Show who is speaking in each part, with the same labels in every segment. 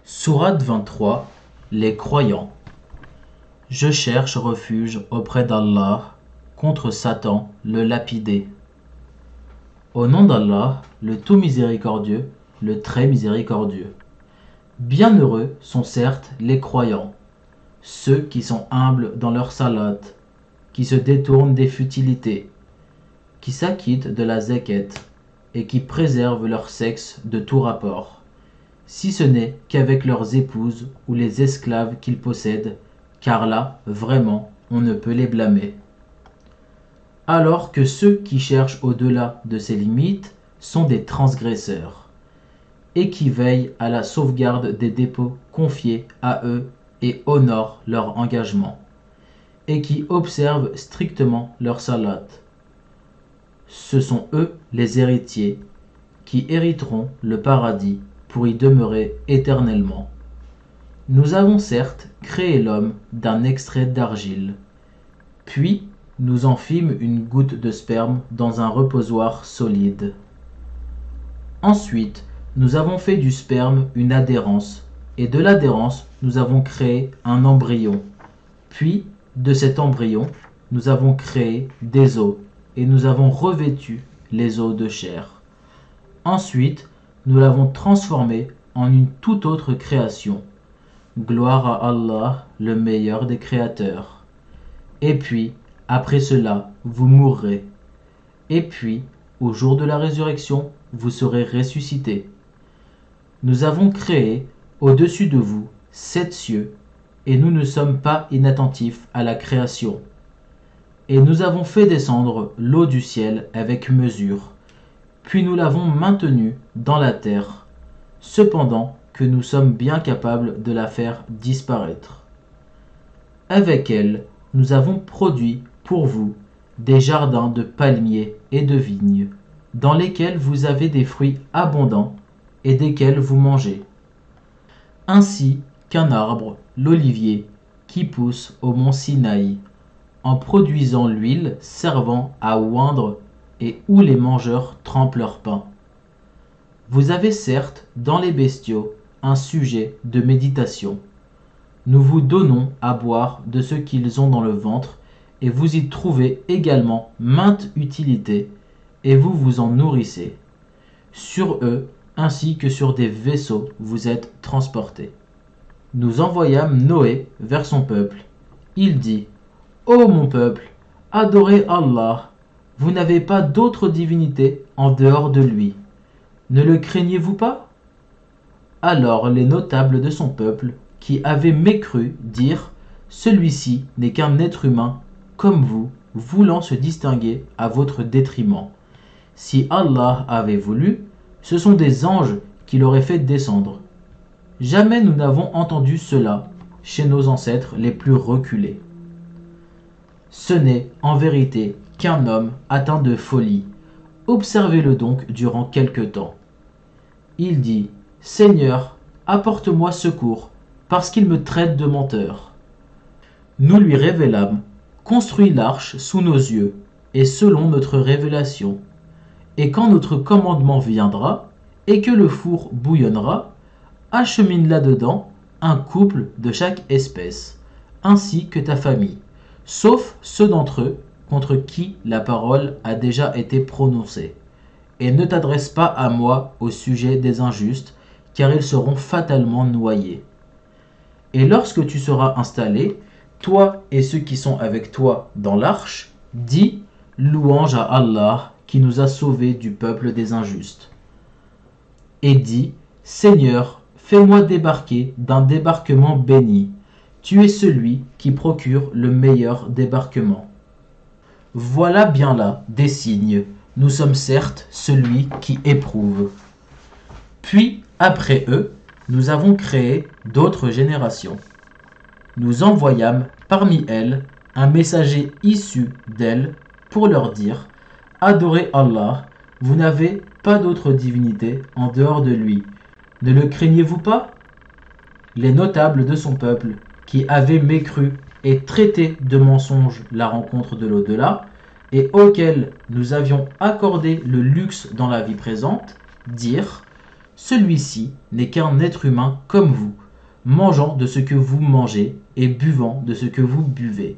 Speaker 1: Sourate 23. Les croyants. Je cherche refuge auprès d'Allah contre Satan le lapidé. Au nom d'Allah, le tout miséricordieux, le très miséricordieux. Bienheureux sont certes les croyants, ceux qui sont humbles dans leur salat, qui se détournent des futilités, qui s'acquittent de la zakat et qui préservent leur sexe de tout rapport, si ce n'est qu'avec leurs épouses ou les esclaves qu'ils possèdent, car là, vraiment, on ne peut les blâmer. Alors que ceux qui cherchent au-delà de ces limites sont des transgresseurs, et qui veillent à la sauvegarde des dépôts confiés à eux et honorent leur engagement, et qui observent strictement leur salat. Ce sont eux les héritiers, qui hériteront le paradis pour y demeurer éternellement. Nous avons certes créé l'homme d'un extrait d'argile, puis nous en fîmes une goutte de sperme dans un reposoir solide. Ensuite, nous avons fait du sperme une adhérence, et de l'adhérence, nous avons créé un embryon. Puis, de cet embryon, nous avons créé des os, et nous avons revêtu les os de chair. Ensuite, nous l'avons transformé en une toute autre création. Gloire à Allah, le meilleur des créateurs. Et puis, après cela, vous mourrez. Et puis, au jour de la résurrection, vous serez ressuscités. Nous avons créé, au-dessus de vous, 7 cieux, et nous ne sommes pas inattentifs à la création. Et nous avons fait descendre l'eau du ciel avec mesure, puis nous l'avons maintenue dans la terre, cependant que nous sommes bien capables de la faire disparaître. Avec elle, nous avons produit pour vous des jardins de palmiers et de vignes, dans lesquels vous avez des fruits abondants et desquels vous mangez, ainsi qu'un arbre, l'olivier, qui pousse au mont Sinaï, en produisant l'huile servant à oindre et où les mangeurs trempent leur pain. Vous avez certes dans les bestiaux un sujet de méditation. Nous vous donnons à boire de ce qu'ils ont dans le ventre, et vous y trouvez également mainte utilité, et vous vous en nourrissez. Sur eux, ainsi que sur des vaisseaux, vous êtes transportés. Nous envoyâmes Noé vers son peuple. Il dit : Ô mon peuple, adorez Allah, vous n'avez pas d'autre divinité en dehors de lui. Ne le craignez-vous pas ? Alors les notables de son peuple, qui avaient mécru, dirent : Celui-ci n'est qu'un être humain, comme vous, voulant se distinguer à votre détriment. Si Allah avait voulu, ce sont des anges qui l'auraient fait descendre. Jamais nous n'avons entendu cela chez nos ancêtres les plus reculés. Ce n'est, en vérité, qu'un homme atteint de folie. Observez-le donc durant quelque temps. Il dit : Seigneur, apporte-moi secours, parce qu'il me traite de menteur. Nous lui révélâmes : Construis l'arche sous nos yeux, et selon notre révélation. Et quand notre commandement viendra, et que le four bouillonnera, achemine là-dedans un couple de chaque espèce, ainsi que ta famille, sauf ceux d'entre eux contre qui la parole a déjà été prononcée. Et ne t'adresse pas à moi au sujet des injustes, car ils seront fatalement noyés. Et lorsque tu seras installé, toi et ceux qui sont avec toi dans l'arche, dis : Louange à Allah qui nous a sauvés du peuple des injustes. Et dis : Seigneur, fais-moi débarquer d'un débarquement béni. Tu es celui qui procure le meilleur débarquement. Voilà bien là des signes. Nous sommes certes celui qui éprouve. Puis, après eux, nous avons créé d'autres générations. Nous envoyâmes parmi elles un messager issu d'elles pour leur dire : Adorez Allah, vous n'avez pas d'autre divinité en dehors de lui. Ne le craignez-vous pas ? Les notables de son peuple, qui avaient mécru et traité de mensonge la rencontre de l'au-delà, et auxquels nous avions accordé le luxe dans la vie présente, dirent : Celui-ci n'est qu'un être humain comme vous, mangeant de ce que vous mangez et buvant de ce que vous buvez.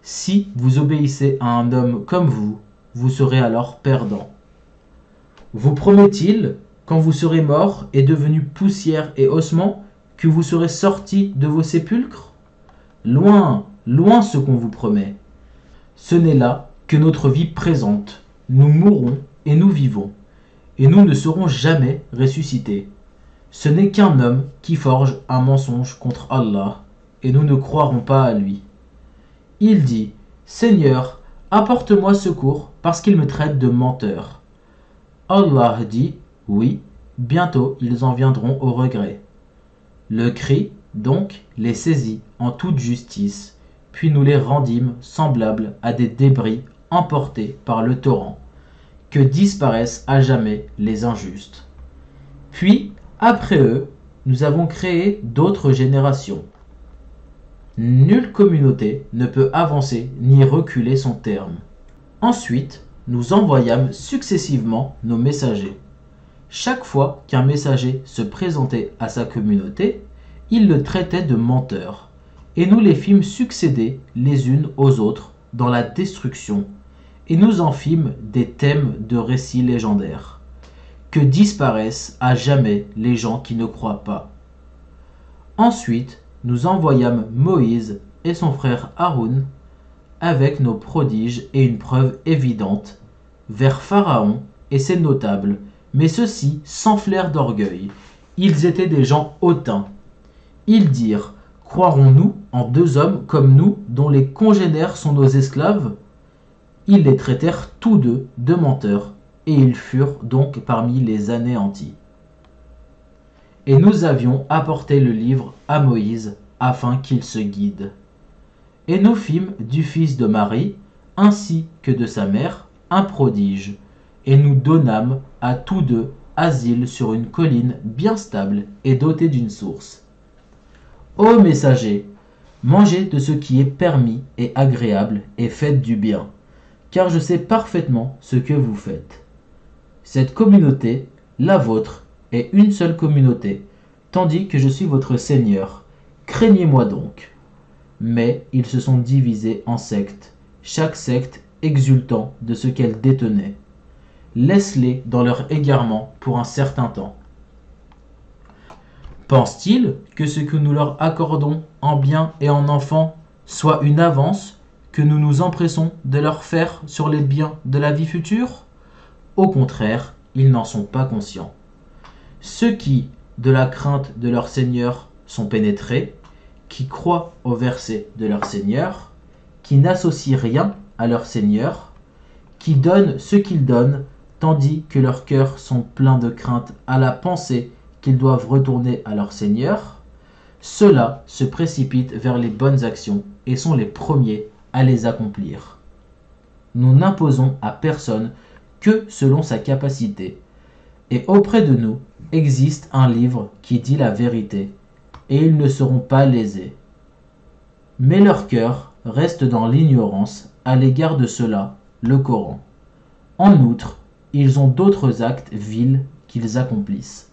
Speaker 1: Si vous obéissez à un homme comme vous serez alors perdant. Vous promet-il, quand vous serez mort et devenu poussière et ossements, que vous serez sortis de vos sépulcres? Loin, loin ce qu'on vous promet. Ce n'est là que notre vie présente. Nous mourrons et nous vivons, et nous ne serons jamais ressuscités. Ce n'est qu'un homme qui forge un mensonge contre Allah, et nous ne croirons pas à lui. Il dit, Seigneur, apporte-moi secours parce qu'il me traite de menteur. Allah dit, oui, bientôt ils en viendront au regret. Le cri, donc, les saisit en toute justice, puis nous les rendîmes semblables à des débris emportés par le torrent, que disparaissent à jamais les injustes. Puis, après eux, nous avons créé d'autres générations. Nulle communauté ne peut avancer ni reculer son terme. Ensuite, nous envoyâmes successivement nos messagers. Chaque fois qu'un messager se présentait à sa communauté, il le traitait de menteur, et nous les fîmes succéder les unes aux autres dans la destruction, et nous en fîmes des thèmes de récits légendaires, que disparaissent à jamais les gens qui ne croient pas. Ensuite, nous envoyâmes Moïse et son frère Haroun avec nos prodiges et une preuve évidente vers Pharaon et ses notables, mais ceux-ci s'enflèrent d'orgueil. Ils étaient des gens hautains. Ils dirent, croirons-nous en deux hommes comme nous, dont les congénères sont nos esclaves? Ils les traitèrent tous deux de menteurs, et ils furent donc parmi les anéantis. Et nous avions apporté le livre à Moïse, afin qu'il se guide. Et nous fîmes du fils de Marie, ainsi que de sa mère, un prodige, et nous donnâmes à tous deux asile sur une colline bien stable et dotée d'une source. Ô messagers, mangez de ce qui est permis et agréable et faites du bien, car je sais parfaitement ce que vous faites. Cette communauté, la vôtre, est une seule communauté, tandis que je suis votre Seigneur. Craignez-moi donc. Mais ils se sont divisés en sectes, chaque secte exultant de ce qu'elle détenait. Laisse-les dans leur égarement pour un certain temps. Pensent-ils que ce que nous leur accordons en biens et en enfants soit une avance que nous nous empressons de leur faire sur les biens de la vie future? Au contraire, ils n'en sont pas conscients. Ceux qui, de la crainte de leur Seigneur, sont pénétrés, qui croient au verset de leur Seigneur, qui n'associent rien à leur Seigneur, qui donnent ce qu'ils donnent, tandis que leurs cœurs sont pleins de crainte à la pensée qu'ils doivent retourner à leur Seigneur, ceux-là se précipitent vers les bonnes actions et sont les premiers à les accomplir. Nous n'imposons à personne que selon sa capacité, et auprès de nous existe un livre qui dit la vérité, et ils ne seront pas lésés. Mais leur cœur reste dans l'ignorance à l'égard de cela, le Coran. En outre, ils ont d'autres actes vils qu'ils accomplissent,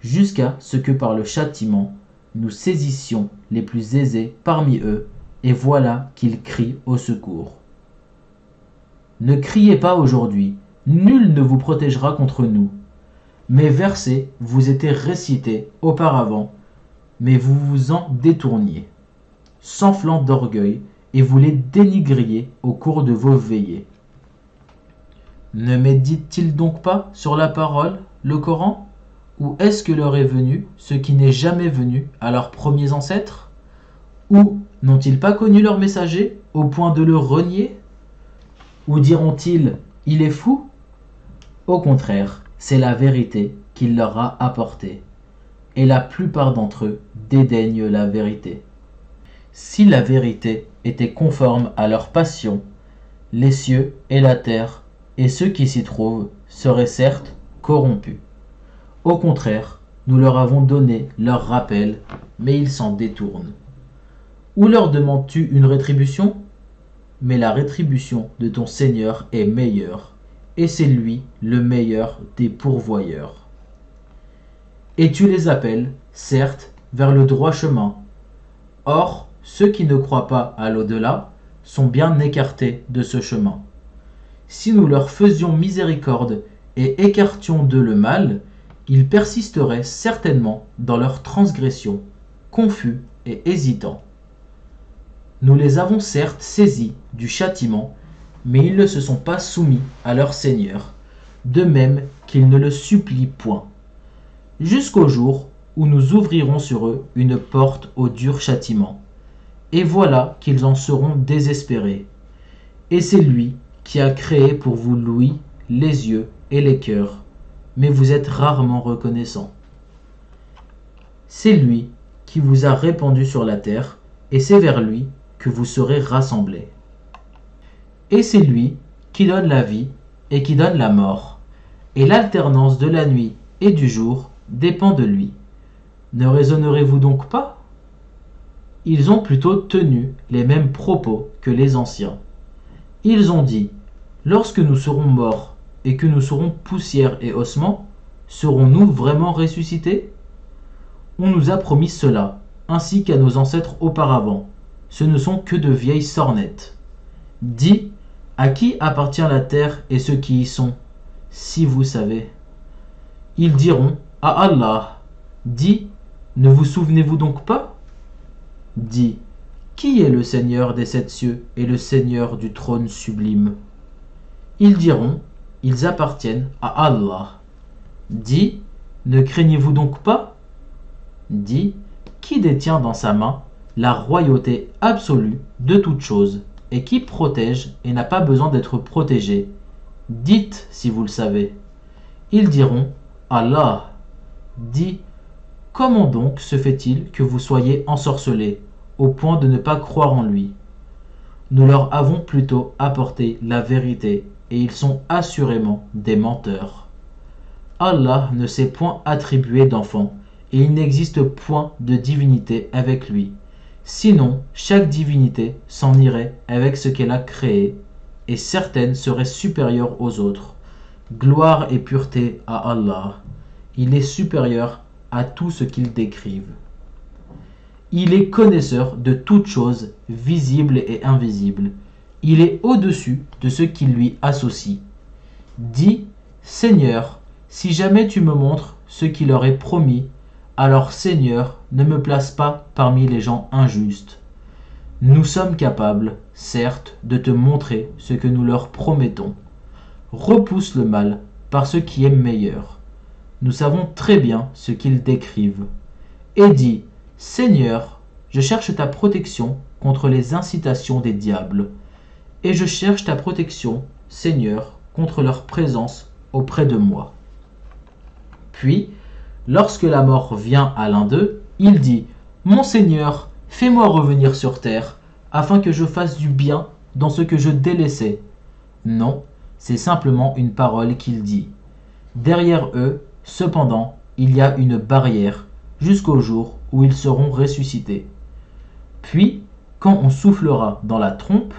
Speaker 1: jusqu'à ce que par le châtiment, nous saisissions les plus aisés parmi eux, et voilà qu'ils crient au secours. Ne criez pas aujourd'hui, nul ne vous protégera contre nous. Mes versets vous étaient récités auparavant, mais vous vous en détourniez, s'enflant d'orgueil, et vous les dénigriez au cours de vos veillées. Ne médite-t-il donc pas sur la parole, le Coran? Ou est-ce que leur est venu ce qui n'est jamais venu à leurs premiers ancêtres? Ou n'ont-ils pas connu leur messager au point de le renier? Ou diront-ils, il est fou? Au contraire, c'est la vérité qu'il leur a apportée, et la plupart d'entre eux dédaignent la vérité. Si la vérité était conforme à leur passion, les cieux et la terre et ceux qui s'y trouvent seraient certes corrompus. Au contraire, nous leur avons donné leur rappel, mais ils s'en détournent. Ou leur demandes-tu une rétribution? Mais la rétribution de ton Seigneur est meilleure, et c'est lui le meilleur des pourvoyeurs. et tu les appelles, certes, vers le droit chemin. Or, ceux qui ne croient pas à l'au-delà sont bien écartés de ce chemin. Si nous leur faisions miséricorde et écartions d'eux le mal, ils persisteraient certainement dans leur transgression, confus et hésitants. Nous les avons certes saisis du châtiment, mais ils ne se sont pas soumis à leur Seigneur, de même qu'ils ne le supplient point, jusqu'au jour où nous ouvrirons sur eux une porte au dur châtiment. Et voilà qu'ils en seront désespérés. Et c'est lui qui a créé pour vous l'ouïe, les yeux et les cœurs, mais vous êtes rarement reconnaissants. C'est lui qui vous a répandu sur la terre, et c'est vers lui que vous serez rassemblés. Et c'est lui qui donne la vie et qui donne la mort, et l'alternance de la nuit et du jour dépend de lui. Ne raisonnerez-vous donc pas? Ils ont plutôt tenu les mêmes propos que les anciens. Ils ont dit, lorsque nous serons morts et que nous serons poussière et ossements, serons-nous vraiment ressuscités? On nous a promis cela, ainsi qu'à nos ancêtres auparavant. Ce ne sont que de vieilles sornettes. Dis, à qui appartient la terre et ceux qui y sont, si vous savez? Ils diront, à Allah. Dis, ne vous souvenez-vous donc pas? Dis, qui est le Seigneur des sept cieux et le Seigneur du trône sublime? Ils diront, ils appartiennent à Allah. Dis, ne craignez-vous donc pas? Dis, qui détient dans sa main la royauté absolue de toutes choses et qui protège et n'a pas besoin d'être protégé? Dites si vous le savez. Ils diront, Allah. Dis, comment donc se fait-il que vous soyez ensorcelés au point de ne pas croire en lui? Nous leur avons plutôt apporté la vérité et ils sont assurément des menteurs. Allah ne s'est point attribué d'enfant et il n'existe point de divinité avec lui. Sinon, chaque divinité s'en irait avec ce qu'elle a créé et certaines seraient supérieures aux autres. Gloire et pureté à Allah. Il est supérieur à tout ce qu'ils décrivent. Il est connaisseur de toutes choses visibles et invisibles. Il est au-dessus de ce qui lui associe. Dis, Seigneur, si jamais tu me montres ce qui leur est promis, alors Seigneur, ne me place pas parmi les gens injustes. Nous sommes capables, certes, de te montrer ce que nous leur promettons. Repousse le mal par ce qui est meilleur. Nous savons très bien ce qu'ils décrivent. Et dis, Seigneur, je cherche ta protection contre les incitations des diables. Et je cherche ta protection, Seigneur, contre leur présence auprès de moi. Puis, lorsque la mort vient à l'un d'eux, il dit, Mon Seigneur, fais-moi revenir sur terre, afin que je fasse du bien dans ce que je délaissais. Non, c'est simplement une parole qu'il dit. Derrière eux, cependant, il y a une barrière, jusqu'au jour où ils seront ressuscités. Puis, quand on soufflera dans la trompe,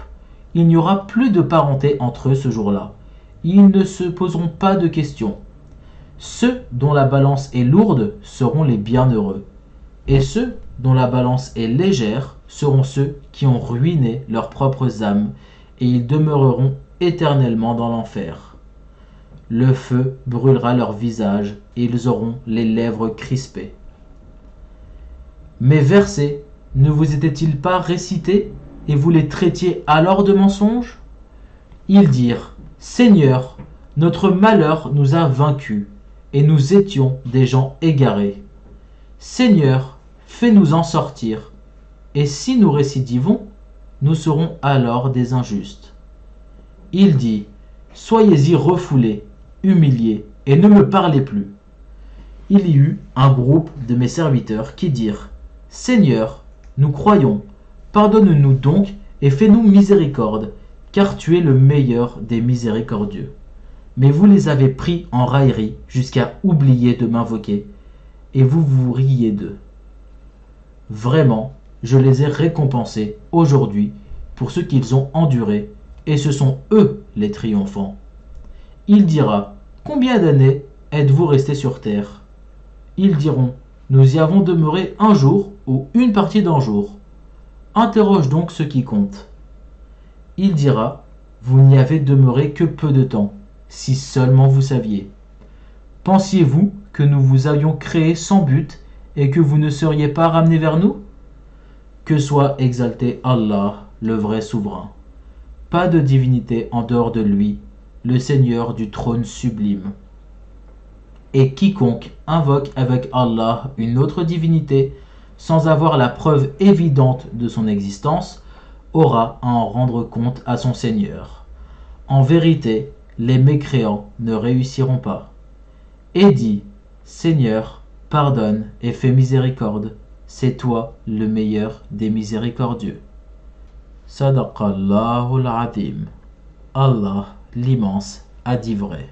Speaker 1: il n'y aura plus de parenté entre eux ce jour-là. Ils ne se poseront pas de questions. Ceux dont la balance est lourde seront les bienheureux, et ceux dont la balance est légère seront ceux qui ont ruiné leurs propres âmes, et ils demeureront éternellement dans l'enfer. Le feu brûlera leur visage, et ils auront les lèvres crispées. Mes versets ne vous étaient-ils pas récités, et vous les traitiez alors de mensonges? Ils dirent, Seigneur, notre malheur nous a vaincus, et nous étions des gens égarés. Seigneur, fais-nous en sortir, et si nous récidivons, nous serons alors des injustes. Il dit, Soyez-y refoulés, humiliés, et ne me parlez plus. Il y eut un groupe de mes serviteurs qui dirent, Seigneur, nous croyons, pardonne-nous donc et fais-nous miséricorde, car tu es le meilleur des miséricordieux. Mais vous les avez pris en raillerie jusqu'à oublier de m'invoquer, et vous vous riez d'eux. Vraiment, je les ai récompensés aujourd'hui pour ce qu'ils ont enduré, et ce sont eux les triomphants. Il dira, Combien d'années êtes-vous restés sur terre? Ils diront, nous y avons demeuré un jour ou une partie d'un jour. Interroge donc ce qui compte. Il dira, vous n'y avez demeuré que peu de temps, si seulement vous saviez. Pensiez-vous que nous vous avions créé sans but et que vous ne seriez pas ramenés vers nous? Que soit exalté Allah, le vrai souverain. Pas de divinité en dehors de lui, le Seigneur du trône sublime. Et quiconque invoque avec Allah une autre divinité, sans avoir la preuve évidente de son existence, aura à en rendre compte à son Seigneur. En vérité, les mécréants ne réussiront pas. Et dis, Seigneur, pardonne et fais miséricorde, c'est toi le meilleur des miséricordieux. Sadaqallahul Azim. Allah, l'immense, a dit vrai.